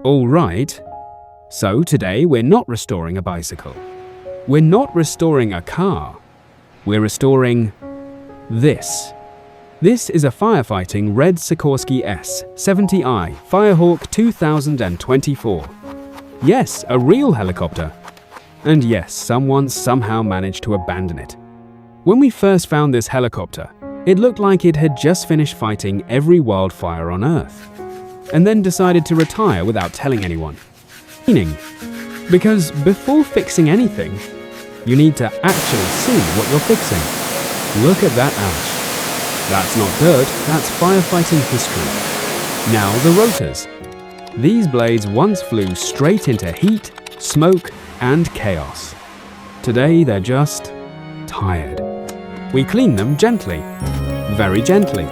All right. So today we're not restoring a bicycle. We're not restoring a car. We're restoring this. This is a firefighting red Sikorsky S-70i Firehawk 2024. Yes, a real helicopter. And yes, someone somehow managed to abandon it. When we first found this helicopter, it looked like it had just finished fighting every wildfire on Earth, and then decided to retire without telling anyone. Meaning, because before fixing anything, you need to actually see what you're fixing. Look at that ash. That's not dirt, that's firefighting history. Now the rotors. These blades once flew straight into heat, smoke, and chaos. Today they're just tired. We clean them gently, very gently.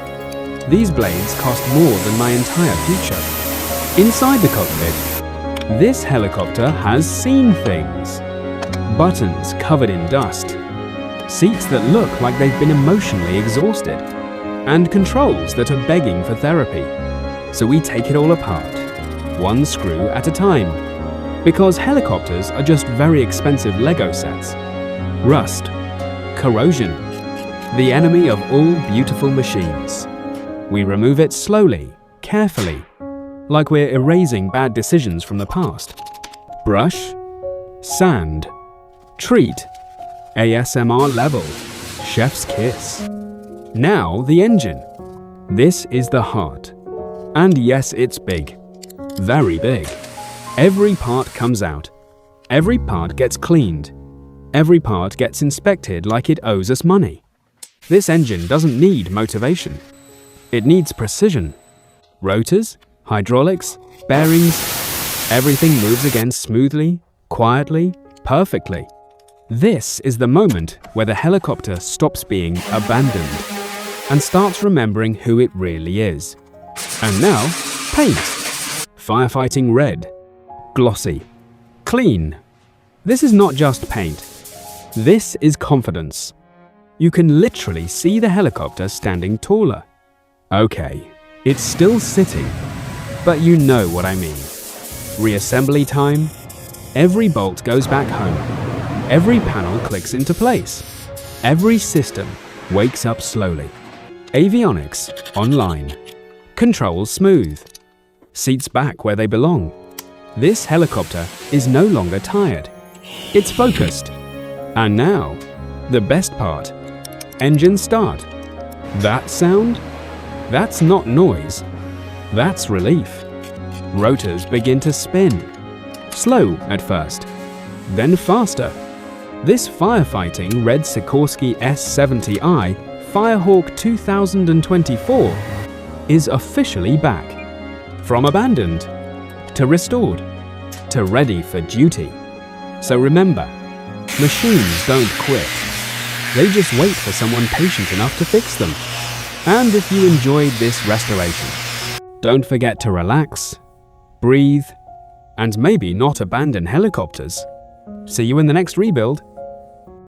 These blades cost more than my entire future. Inside the cockpit, this helicopter has seen things. Buttons covered in dust, seats that look like they've been emotionally exhausted, and controls that are begging for therapy. So we take it all apart, one screw at a time, because helicopters are just very expensive Lego sets. Rust, corrosion, the enemy of all beautiful machines. We remove it slowly, carefully, like we're erasing bad decisions from the past. Brush, sand, treat, ASMR level, chef's kiss. Now the engine. This is the heart. And yes, it's big. Very big. Every part comes out. Every part gets cleaned. Every part gets inspected like it owes us money. This engine doesn't need motivation. It needs precision. Rotors, hydraulics, bearings, everything moves again smoothly, quietly, perfectly. This is the moment where the helicopter stops being abandoned and starts remembering who it really is. And now, paint. Firefighting red. Glossy. Clean. This is not just paint. This is confidence. You can literally see the helicopter standing taller. Okay, it's still sitting, but you know what I mean. Reassembly time. Every bolt goes back home. Every panel clicks into place. Every system wakes up slowly. Avionics online. Controls smooth. Seats back where they belong. This helicopter is no longer tired. It's focused. And now, the best part. Engine start. That sound? That's not noise. That's relief. Rotors begin to spin. Slow at first, then faster. This firefighting red Sikorsky S-70i Firehawk 2024 is officially back. From abandoned, to restored, to ready for duty. So remember, machines don't quit. They just wait for someone patient enough to fix them. And if you enjoyed this restoration, don't forget to relax, breathe, and maybe not abandon helicopters. See you in the next rebuild.